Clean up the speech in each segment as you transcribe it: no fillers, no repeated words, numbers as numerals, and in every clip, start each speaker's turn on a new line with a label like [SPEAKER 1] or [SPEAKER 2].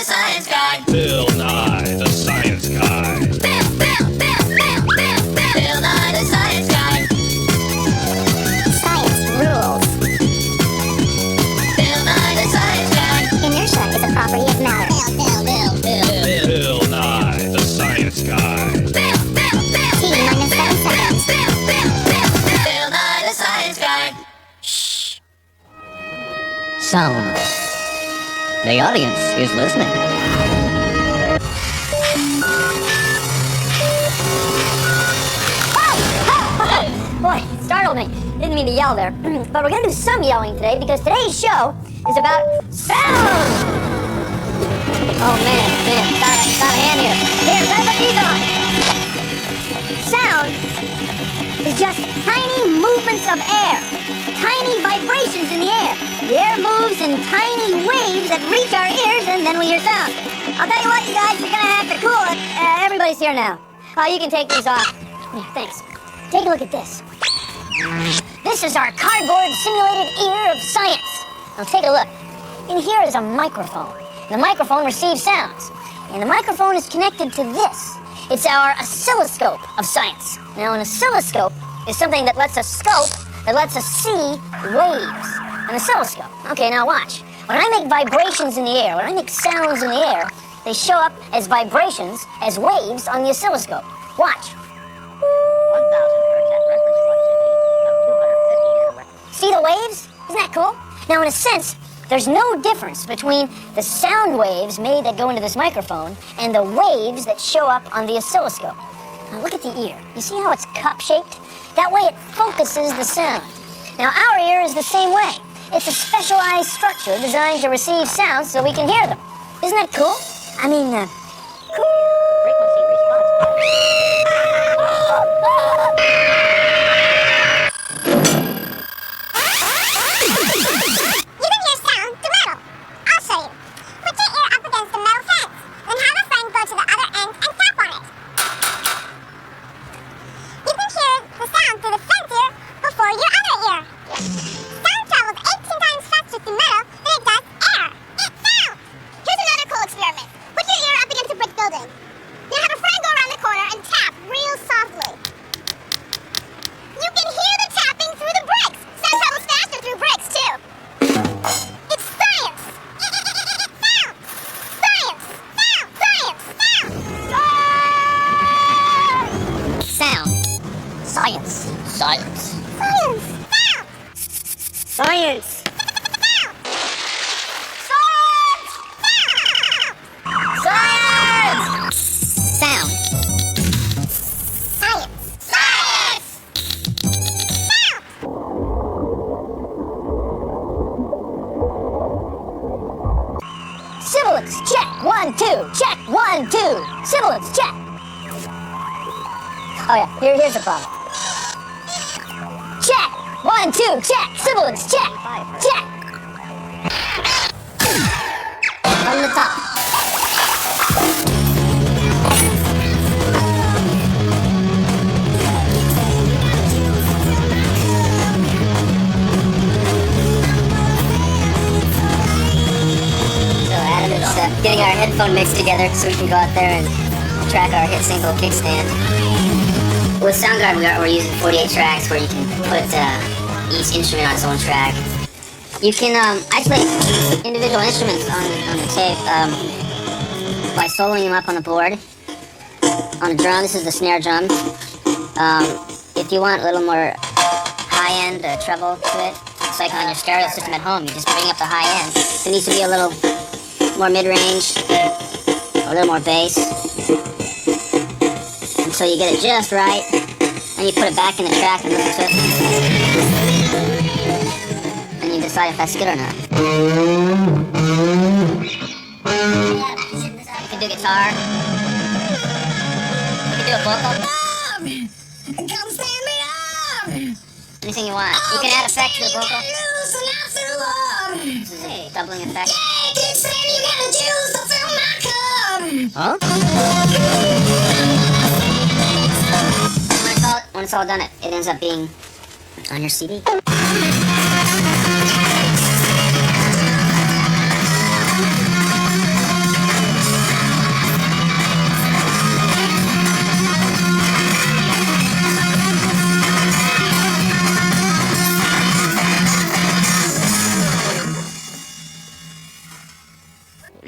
[SPEAKER 1] Science Guy.
[SPEAKER 2] Bill Nye, the Science Guy.
[SPEAKER 1] Bill Nye the Science Guy.
[SPEAKER 3] Science rules.
[SPEAKER 1] Bill Nye the Science Guy.
[SPEAKER 3] Inertia is a property of matter.
[SPEAKER 2] Bill Nye, the Science Guy.
[SPEAKER 3] T minus 7 seconds.
[SPEAKER 1] Bill Nye the Science Guy.
[SPEAKER 4] Sound. The audience is listening.
[SPEAKER 5] Boy, startled me. Didn't mean to yell there. But we're gonna do some yelling today because today's show is about sound. Oh man, got a hand here. Here, let's put these on. Sound is just tiny movements of air, tiny vibrations in the air. The air moves in tiny waves that reach our ears, and then we hear sound. I'll tell you what, you guys, you're gonna have to cool it. Everybody's here now. You can take these off. Yeah, thanks. Take a look at this. This is our cardboard simulated ear of science. Now take a look. In here is a microphone. The microphone receives sounds. And the microphone is connected to this. It's our oscilloscope of science. Now an oscilloscope is something that lets us scope, that lets us see waves. An oscilloscope. Okay, now watch. When I make vibrations in the air, when I make sounds in the air, they show up as vibrations, as waves on the oscilloscope. Watch.
[SPEAKER 4] 1,000 hertz at reference proximity of 250 hertz.
[SPEAKER 5] See the waves? Isn't that cool? Now, in a sense, there's no difference between the sound waves made that go into this microphone and the waves that show up on the oscilloscope. Now, look at the ear. You see how it's cup-shaped? That way it focuses the sound. Now, our ear is the same way. It's a specialized structure designed to receive sounds so we can hear them. Isn't that cool? I mean, cool.
[SPEAKER 4] Frequency response.
[SPEAKER 3] You can hear sound through metal. I'll show you. Put your ear up against the metal fence, then have a friend go to the other end and tap on it. You can hear the sound through the fence ear before your other ear. Sound travels 18 times faster through metal than it does air. It's sound! Here's another cool experiment. Put your ear up against a brick building. Then have a friend go around the corner and tap real softly. You can hear the tapping through the bricks. Sound travels faster through bricks, too. It's science! Sound! Science! Sound! Science! Sound!
[SPEAKER 4] Sound. Science. Science.
[SPEAKER 3] Science! Sound!
[SPEAKER 5] Science. Science!
[SPEAKER 4] Sound.
[SPEAKER 3] Science! Science!
[SPEAKER 5] Sibilance, check. 1, 2. Check. 1, 2. Sibilance, check. Oh yeah, here's the problem. Check. 1, 2. Check. Sibilance, check. Check. From the top.
[SPEAKER 4] So Adam is getting our headphone mix together so we can go out there and track our hit single Kickstand. With SoundGuard, we're using 48 tracks where you can put each instrument on its own track. You can isolate individual instruments on the tape by soloing them up on the board. On the drum, this is the snare drum. If you want a little more high-end treble to it, it's like on your stereo system at home. You just bring up the high end. It needs to be a little more mid-range, a little more bass. Until you get it just right, and you put it back in the track and listen to it. And you decide if that's good or not. You can do guitar. You can do a vocal.
[SPEAKER 1] Come stand me up.
[SPEAKER 4] Anything you want. You can add effects to the vocal.
[SPEAKER 1] Lose and I feel love.
[SPEAKER 4] This is a doubling effect.
[SPEAKER 1] Yeah, keep saying you gotta choose to fill my cup.
[SPEAKER 4] Huh? When it's all done, it ends up being on your CD.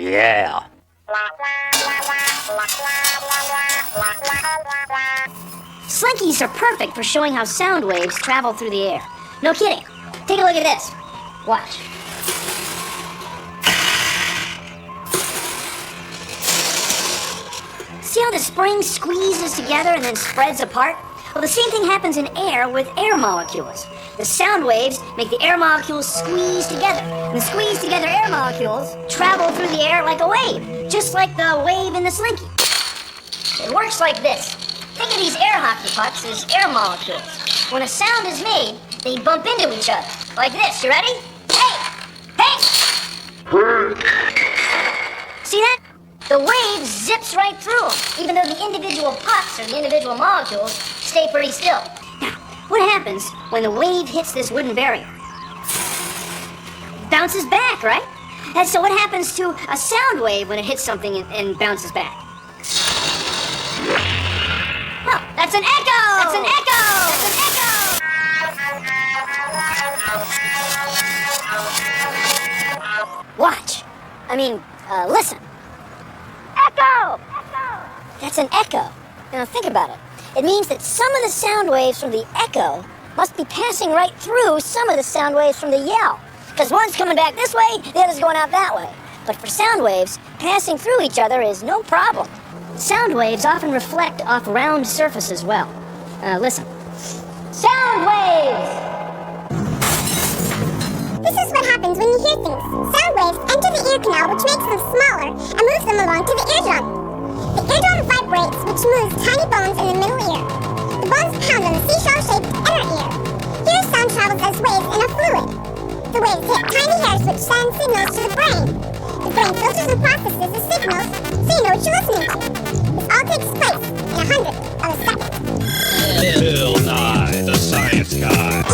[SPEAKER 2] Yeah.
[SPEAKER 5] Slinkies are perfect for showing how sound waves travel through the air. No kidding. Take a look at this. Watch. See how the spring squeezes together and then spreads apart? Well, the same thing happens in air with air molecules. The sound waves make the air molecules squeeze together. And the squeezed together air molecules travel through the air like a wave, just like the wave in the Slinky. It works like this. Think of these air hockey pucks as air molecules. When a sound is made, they bump into each other. Like this. You ready? Hey! Hey! See that? The wave zips right through them, even though the individual pucks or the individual molecules stay pretty still. Now, what happens when the wave hits this wooden barrier? It bounces back, right? And so what happens to a sound wave when it hits something and bounces back? Oh, that's an echo! That's an echo! That's an echo! Watch. Listen. Echo! That's an echo. Now think about it. It means that some of the sound waves from the echo must be passing right through some of the sound waves from the yell. Because one's coming back this way, the other's going out that way. But for sound waves, passing through each other is no problem. Sound waves often reflect off round surfaces as well. Listen. Sound waves!
[SPEAKER 3] This is what happens when you hear things. Sound waves enter the ear canal, which makes them smaller and moves them along to the eardrum. The eardrum vibrates, which moves tiny bones in the middle ear. The bones pound on the seashell-shaped inner ear. Here, sound travels as waves in a fluid. The waves hit tiny hairs, which send signals to the brain. The brain filters and processes the signals, so you know what you're listening to. This all takes place in 100th of a second.
[SPEAKER 2] Bill Nye, the Science Guy.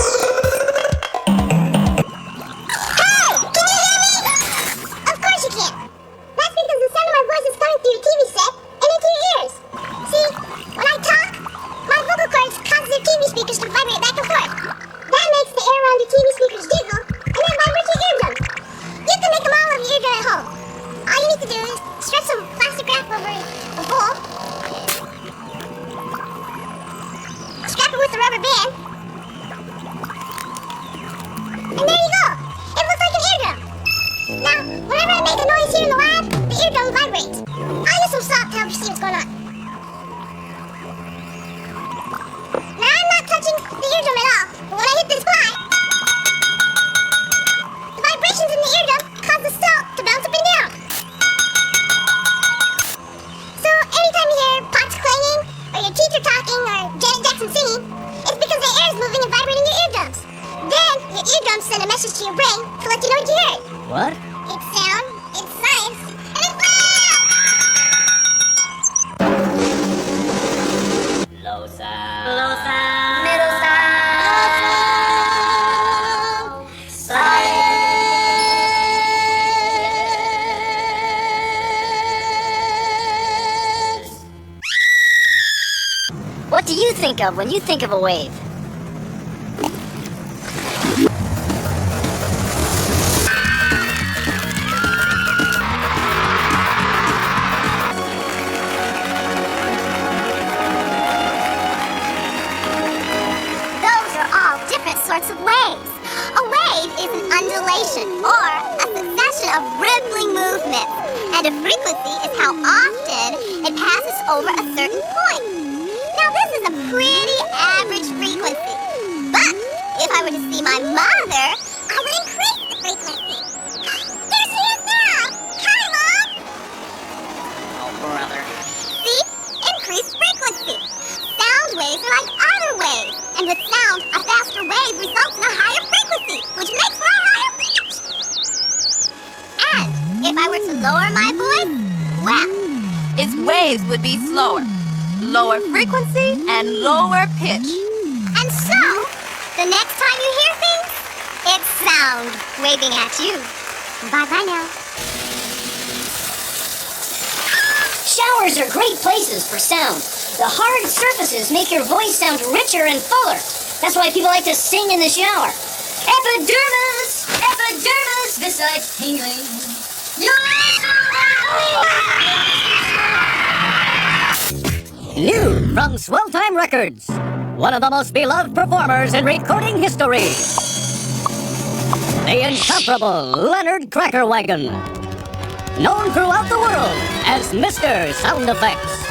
[SPEAKER 5] What?
[SPEAKER 3] It's sound, it's science, and it's
[SPEAKER 4] Low sound.
[SPEAKER 5] Low sound.
[SPEAKER 4] Middle sound. Science.
[SPEAKER 5] What do you think of when you think of a wave?
[SPEAKER 3] sorts of waves. A wave is an undulation, or a succession of rippling movements, and a frequency is how often it passes over a certain point. Now, this is a pretty average frequency, but if I were to see my mother, I would increase the frequency. There she is now! Hi, Mom!
[SPEAKER 4] Oh, brother.
[SPEAKER 3] See? Increased frequency. Sound waves are like other waves, and with sound, a faster wave results in a higher frequency, which makes for a higher pitch. And if I were to lower my voice, well,
[SPEAKER 6] Its waves would be slower, lower frequency, and lower pitch.
[SPEAKER 3] and so, the next time you hear things, it's sound waving at you. Bye-bye now.
[SPEAKER 5] Showers are great places for sound. The hard surfaces make your voice sound richer and fuller. That's why people like to sing in the shower. Epidermis, epidermis, besides tingling. You're New from Swell Time Records, one of the most beloved performers in recording history, the incomparable Leonard Crackerwagon, known throughout the world as Mr. Sound Effects.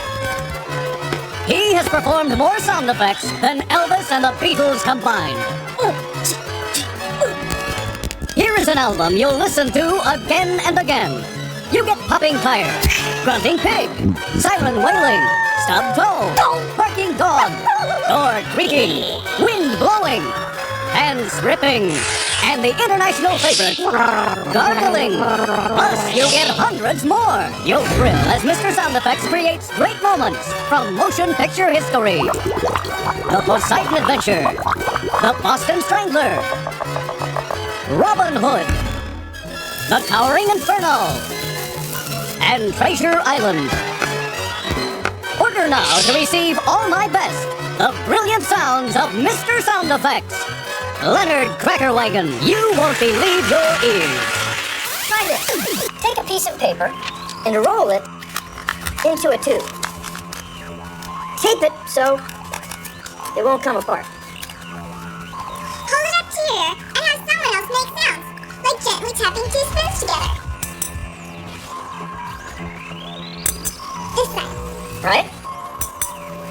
[SPEAKER 5] He has performed more sound effects than Elvis and the Beatles combined. Here is an album you'll listen to again and again. You get popping tires, grunting pig, siren wailing, stub toe, barking dog, door creaking, wind blowing, hands ripping, and the international favorite, gargling. Plus, you get hundreds more. You'll thrill as Mr. Sound Effects creates great moments from motion picture history. The Poseidon Adventure, the Boston Strangler, Robin Hood, the Towering Inferno, and Treasure Island. Order now to receive all my best, the brilliant sounds of Mr. Sound Effects. Leonard Crackerwagon, you won't believe your ears.
[SPEAKER 7] Try this. Take a piece of paper and roll it into a tube. Tape it so it won't come apart.
[SPEAKER 3] Hold it up to your ear and have someone else make sounds, like gently tapping two spoons together. This side.
[SPEAKER 7] Right?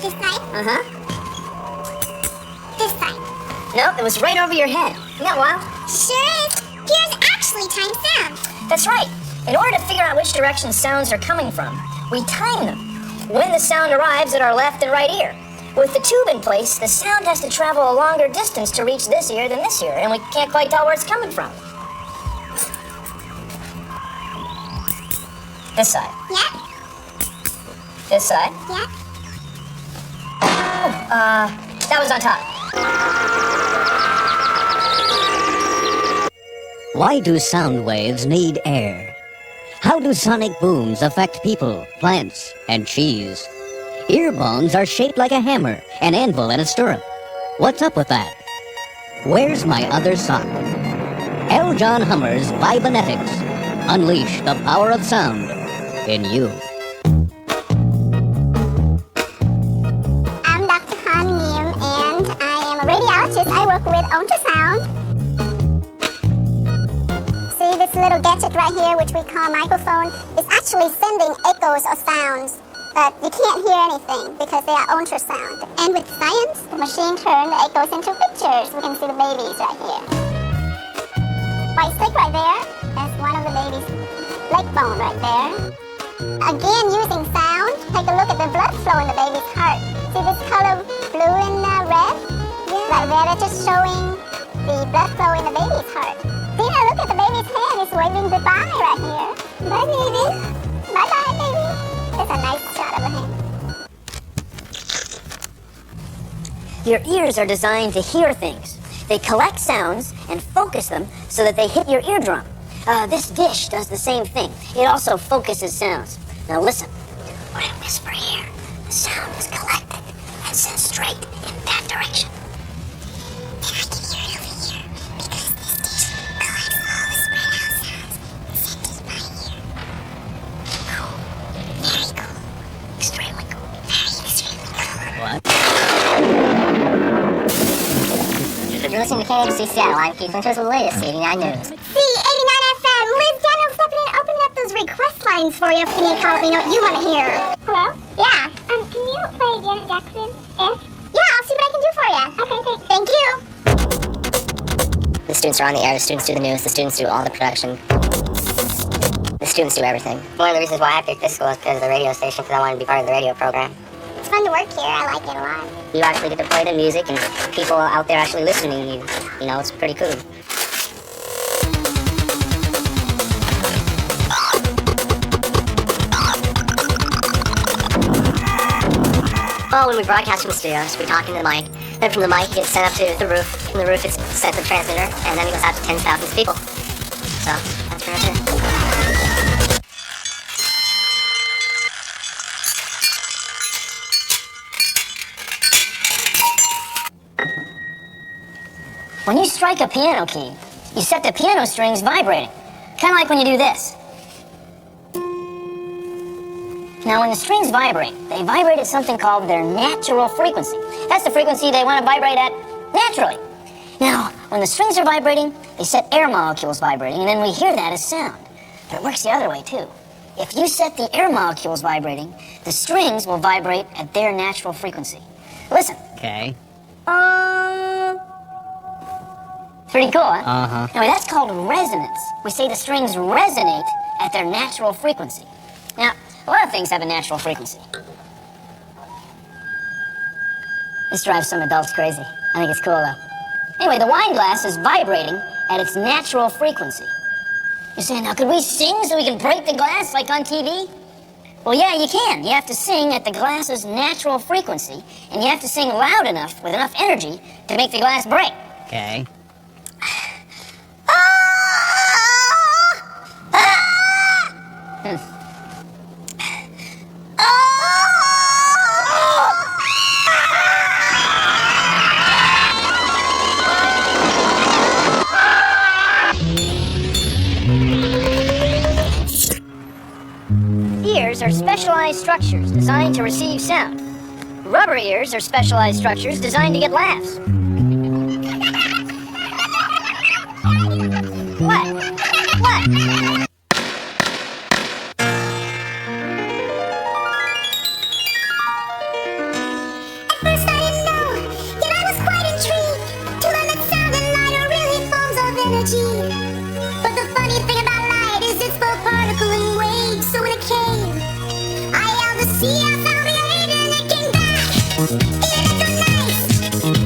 [SPEAKER 3] This side.
[SPEAKER 7] Uh-huh.
[SPEAKER 3] This side.
[SPEAKER 7] No, it was right over your head. Isn't that wild?
[SPEAKER 3] Sure is. Here's actually timed sounds.
[SPEAKER 7] That's right. In order to figure out which direction sounds are coming from, we time them. When the sound arrives at our left and right ear. With the tube in place, the sound has to travel a longer distance to reach this ear than this ear, and we can't quite tell where it's coming from. This side.
[SPEAKER 3] Yeah.
[SPEAKER 7] This side.
[SPEAKER 3] Yeah.
[SPEAKER 7] That was on top.
[SPEAKER 5] Why do sound waves need air? How do sonic booms affect people, plants, and cheese? Ear bones are shaped like a hammer, an anvil, and a stirrup. What's up with that? Where's my other sock? L. John Hummer's Vibonetics. Unleash the power of sound in you.
[SPEAKER 3] I'm Dr. Han Nim, and I am a radiologist. I work with ultrasound. See this little gadget right here, which we call a microphone, is actually sending echoes of sounds. But you can't hear anything because they are ultrasound. And with science, the machine turned the echoes into pictures. We can see the babies right here. White stick right there, that's one of the baby's leg bone right there. Again, using sound, take a look at the blood flow in the baby's heart. See this color, blue and red? Right there, that's just showing the blood flow in the baby's heart. See now, look at the baby's hand, it's waving goodbye right here. Bye, baby. Bye-bye, baby. That's a nice shot of the hand.
[SPEAKER 7] Your ears are designed to hear things. They collect sounds and focus them so that they hit your eardrum. This dish does the same thing. It also focuses sounds. Now listen. When I whisper here, the sound is collected and sent straight in that direction.
[SPEAKER 3] And I can hear it over here because this dish collects all the spread out sounds and sends it by ear. Cool. Very cool.
[SPEAKER 7] Extremely cool.
[SPEAKER 3] Very extremely cool.
[SPEAKER 5] What?
[SPEAKER 7] You're listening to KHC Seattle. I'm Keith Winters with the latest 89 News.
[SPEAKER 3] C89 FM. Liz Daniel stepping in and opening up those request lines for you. Can you call me? Know what you want to hear? Hello? Yeah. Can you play Janet Jackson? If? Yeah, I'll see what I can do for you. Okay, thank you.
[SPEAKER 7] The students are on the air. The students do the news. The students do all the production. The students do everything. One of the reasons why I picked this school is because of the radio station, because I wanted to be part of the radio program.
[SPEAKER 3] It's fun to work here. I like it a lot.
[SPEAKER 7] You actually get to play the music and people out there actually listening to you. You know, it's pretty cool. Well, when we broadcast from the studios, we talk into the mic. Then from the mic, it gets sent up to the roof. From the roof, it's sent to the transmitter. And then it goes out to tens of thousands of people. So, that's pretty much it. When you strike a piano key, you set the piano strings vibrating. Kind of like when you do this. Now, when the strings vibrate, they vibrate at something called their natural frequency. That's the frequency they want to vibrate at naturally. Now, when the strings are vibrating, they set air molecules vibrating, and then we hear that as sound. But it works the other way, too. If you set the air molecules vibrating, the strings will vibrate at their natural frequency. Listen.
[SPEAKER 5] Okay.
[SPEAKER 7] Pretty cool, huh?
[SPEAKER 5] Uh-huh.
[SPEAKER 7] Anyway, that's called resonance. We say the strings resonate at their natural frequency. Now, a lot of things have a natural frequency. This drives some adults crazy. I think it's cool, though. Anyway, the wine glass is vibrating at its natural frequency. You're saying, now, could we sing so we can break the glass like on TV? Well, yeah, you can. You have to sing at the glass's natural frequency, and you have to sing loud enough with enough energy to make the glass break.
[SPEAKER 5] Okay.
[SPEAKER 7] Ears are specialized structures designed to receive sound. Rubber ears are specialized structures designed to get laughs. What? What?
[SPEAKER 3] At first I didn't know, yet I was quite intrigued to learn that sound and light are really forms of energy. But the funny thing about light is it's both particle and wave, so when it came, I yelled to see I found the aid and it came back. Isn't it so nice?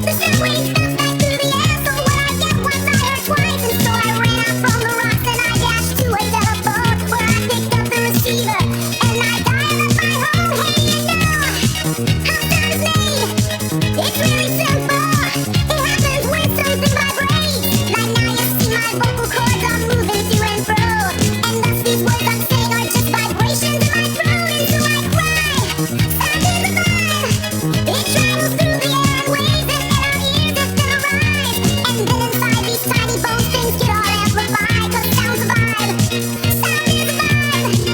[SPEAKER 3] The sound waves bounce back through the air, so what I get once I heard twice, and so I ran out from the rocks and I dashed to a telephone where I picked up the receiver and I dialed up my home. Hey, you know how sound is made. It's really simple. It happens when something vibrates. Like now you see my vocal cords are moving to and fro, and thus these words I'm saying are just vibrations in my throat, and so I cry. Sound is alive. It travels through the air in waves that hit our ears as still arise, and then inside these tiny bones things get all amplified, 'cause sound's alive. Sound is alive. Hey, hey.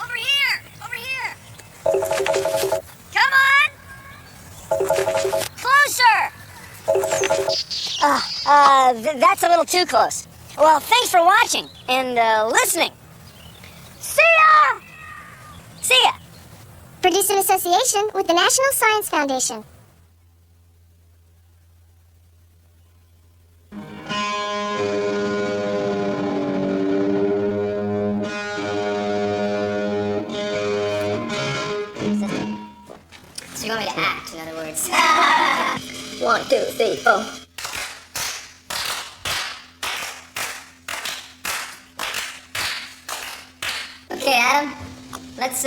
[SPEAKER 7] Over here! Over here! Come on! Closer! That's a little too close. Well, thanks for watching and listening. See ya! See ya!
[SPEAKER 3] Produced in association with the National Science Foundation.
[SPEAKER 7] So you want me to act, in other words. 1, 2, 3, 4. Okay, Adam. Let's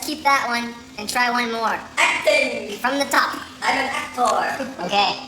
[SPEAKER 7] keep that one and try one more. Acting! From the top. I'm an actor. Okay.